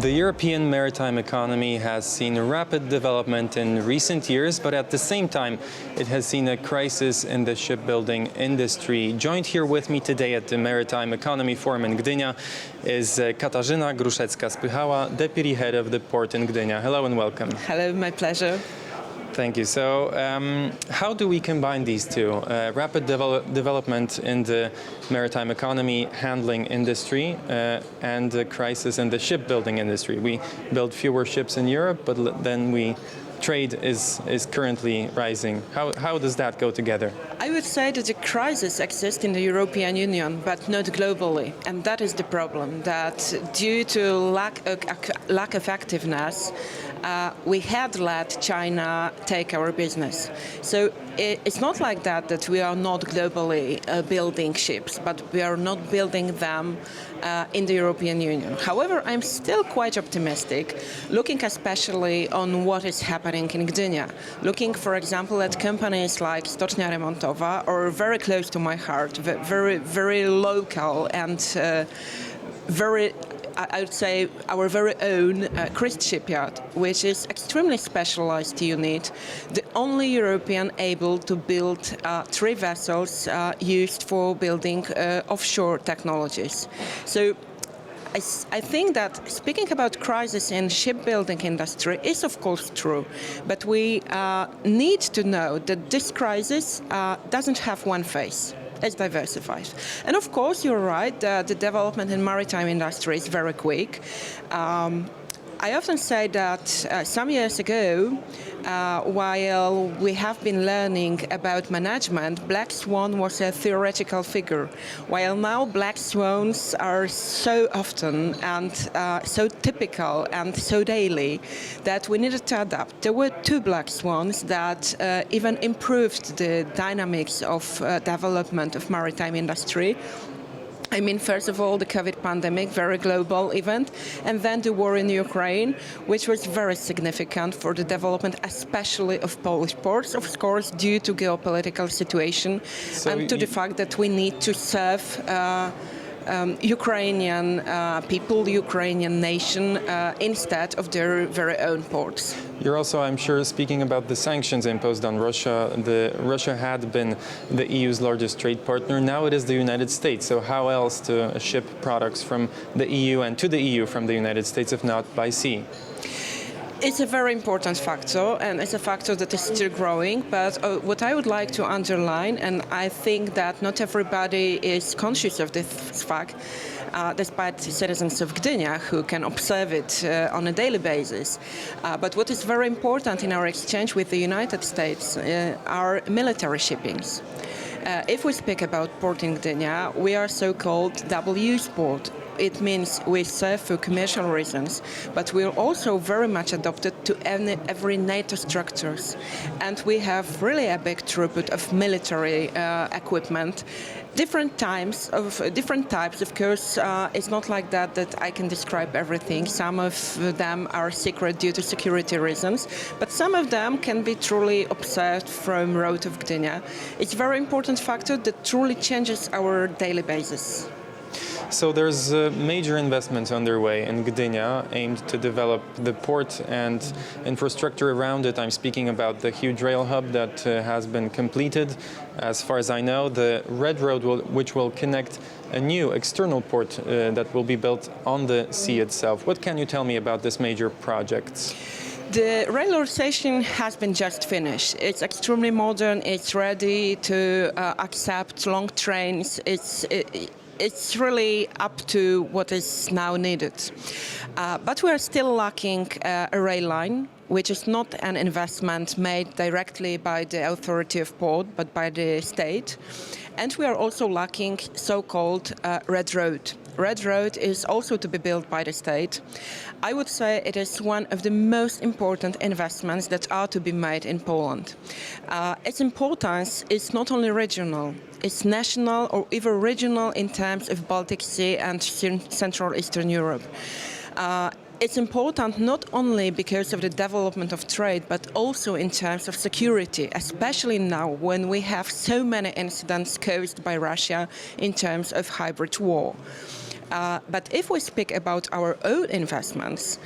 The European maritime economy has seen rapid development in recent years, but at the same time, it has seen a crisis in the shipbuilding industry. Joined here with me today at the Maritime Economy Forum in Gdynia is Katarzyna Gruszecka-Spychała, Deputy Head of the Port in Gdynia. Hello and welcome. Hello, my pleasure. Thank you. So, how do we combine these two? Rapid development in the maritime economy handling industry and the crisis in the shipbuilding industry. We build fewer ships in Europe, but then trade is currently rising. How does that go together? I would say that the crisis exists in the European Union, but not globally. And that is the problem, that due to lack of effectiveness, we had let China take our business. So it's not like that we are not globally building ships, but we are not building them in the European Union. However, I'm still quite optimistic, looking especially on what is happening in Gdynia. Looking, for example, at companies like Stocznia Remontowa, or very close to my heart, very, very local and I would say our very own Christ shipyard, which is extremely specialized unit, the only European able to build 3 vessels used for building offshore technologies. So I think that speaking about crisis in shipbuilding industry is of course true, but we need to know that this crisis doesn't have one face. It's diversified. And of course, you're right, the development in maritime industry is very quick. I often say that some years ago, while we have been learning about management, Black Swan was a theoretical figure, while now Black Swans are so often and so typical and so daily that we needed to adapt. There were 2 Black Swans that even improved the dynamics of development of maritime industry. I mean, first of all, the COVID pandemic, very global event, and then the war in Ukraine, which was very significant for the development, especially of Polish ports, of course, due to geopolitical situation and to the fact that we need to serve Ukrainian people, Ukrainian nation, instead of their very own ports. You're also, I'm sure, speaking about the sanctions imposed on Russia. Russia had been the EU's largest trade partner. Now it is the United States. So how else to ship products from the EU and to the EU from the United States, if not by sea? It's a very important factor, and it's a factor that is still growing. But what I would like to underline, and I think that not everybody is conscious of this fact, despite citizens of Gdynia who can observe it on a daily basis. But what is very important in our exchange with the United States are military shippings. If we speak about port in Gdynia, we are so-called double-use port. It means we serve for commercial reasons, but we're also very much adopted to every NATO structures. And we have really a big throughput of military equipment. Different types, of course. It's not like that I can describe everything. Some of them are secret due to security reasons, but some of them can be truly observed from road of Gdynia. It's a very important factor that truly changes our daily basis. So there's major investments underway in Gdynia aimed to develop the port and infrastructure around it. I'm speaking about the huge rail hub that has been completed. As far as I know, the Red Road, which will connect a new external port that will be built on the sea itself. What can you tell me about this major project? The railway station has been just finished. It's extremely modern. It's ready to accept long trains. It's really up to what is now needed. But we are still lacking a rail line, which is not an investment made directly by the authority of port, but by the state. And we are also lacking so-called Red Road. Red Road is also to be built by the state. I would say it is one of the most important investments that are to be made in Poland. Its importance is not only regional, it's national or even regional in terms of Baltic Sea and Central Eastern Europe. It's important not only because of the development of trade, but also in terms of security, especially now when we have so many incidents caused by Russia in terms of hybrid war. But if we speak about our own investments,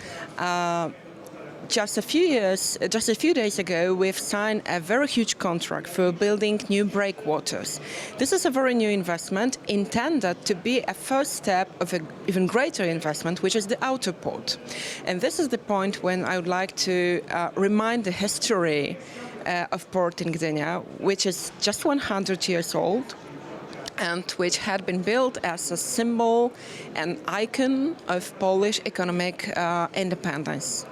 just a few days ago, we've signed a very huge contract for building new breakwaters. This is a very new investment intended to be a first step of an even greater investment, which is the outer port. And this is the point when I would like to remind the history of port in Gdynia, which is just 100 years old, and which had been built as a symbol and icon of Polish economic independence.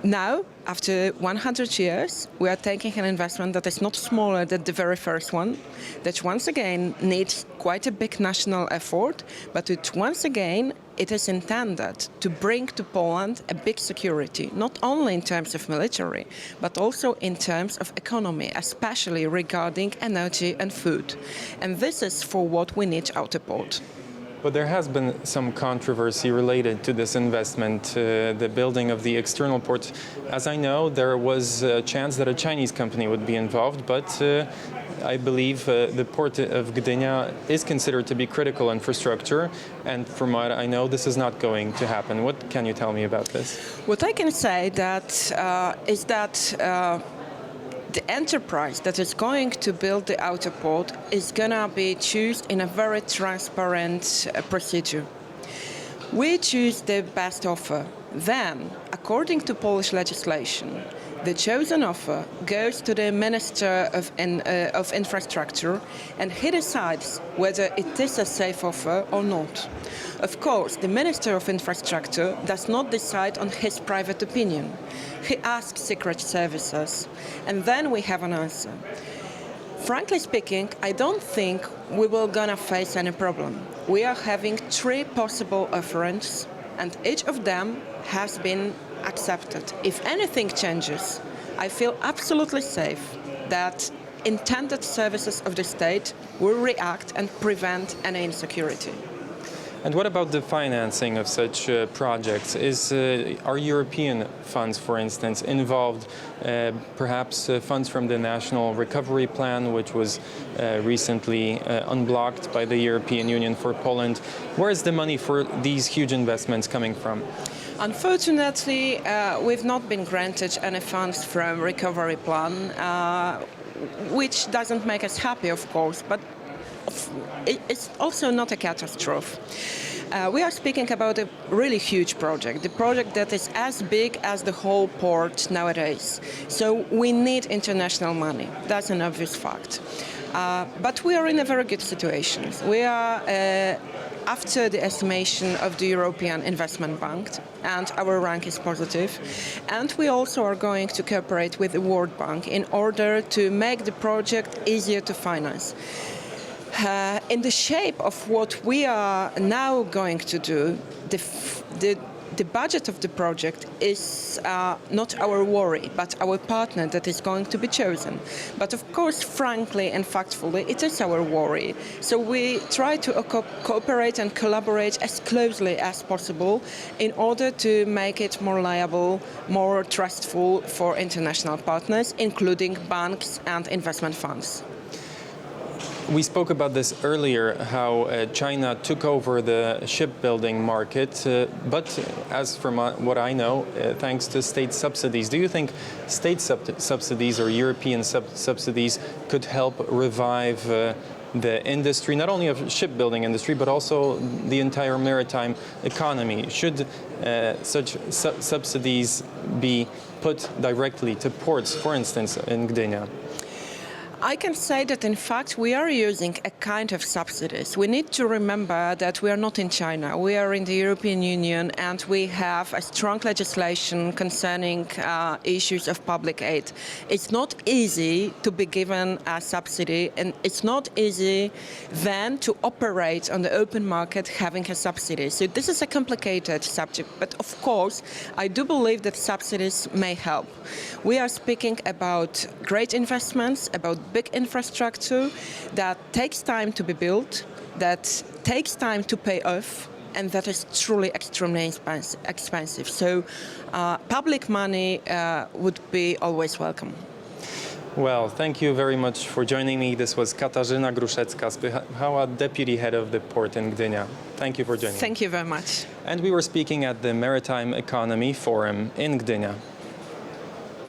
Now, after 100 years, we are taking an investment that is not smaller than the very first one, that once again needs quite a big national effort, but once again it is intended to bring to Poland a big security, not only in terms of military, but also in terms of economy, especially regarding energy and food. And this is for what we need outer port. But there has been some controversy related to this investment, the building of the external port. As I know, there was a chance that a Chinese company would be involved, but I believe the port of Gdynia is considered to be critical infrastructure, and from what I know, this is not going to happen. What can you tell me about this? What I can say is that the enterprise that is going to build the outer port is going to be chosen in a very transparent procedure. We choose the best offer. Then, according to Polish legislation, the chosen offer goes to the Minister of Infrastructure, and he decides whether it is a safe offer or not. Of course, the Minister of Infrastructure does not decide on his private opinion. He asks secret services, and then we have an answer. Frankly speaking, I don't think we will gonna face any problem. We are having 3 possible offerings, and each of them has been accepted. If anything changes, I feel absolutely safe that intended services of the state will react and prevent any insecurity. And what about the financing of such projects? Are European funds, for instance, involved? Perhaps funds from the National Recovery Plan, which was recently unblocked by the European Union for Poland. Where is the money for these huge investments coming from? Unfortunately, we've not been granted any funds from Recovery Plan, which doesn't make us happy, of course, but it's also not a catastrophe. We are speaking about a really huge project, the project that is as big as the whole port nowadays. So we need international money. That's an obvious fact. But we are in a very good situation. We are after the estimation of the European Investment Bank, and our rank is positive. And we also are going to cooperate with the World Bank in order to make the project easier to finance. In the shape of what we are now going to do, the budget of the project is not our worry, but our partner that is going to be chosen. But of course, frankly and factfully, it is our worry. So we try to cooperate and collaborate as closely as possible in order to make it more reliable, more trustful for international partners, including banks and investment funds. We spoke about this earlier, how China took over the shipbuilding market, but as from what I know, thanks to state subsidies. Do you think state subsidies or European subsidies could help revive the industry, not only of shipbuilding industry, but also the entire maritime economy? Should such subsidies be put directly to ports, for instance, in Gdynia? I can say that, in fact, we are using a kind of subsidies. We need to remember that we are not in China. We are in the European Union, and we have a strong legislation concerning issues of public aid. It's not easy to be given a subsidy, and it's not easy then to operate on the open market having a subsidy. So this is a complicated subject, but of course, I do believe that subsidies may help. We are speaking about great investments, about big infrastructure that takes time to be built, that takes time to pay off, and that is truly extremely expensive. So public money would be always welcome. Well, thank you very much for joining me. This was Katarzyna Gruszecka-Spychała, Deputy Head of the Port in Gdynia. Thank you for joining me. Thank you very much. And we were speaking at the Maritime Economy Forum in Gdynia.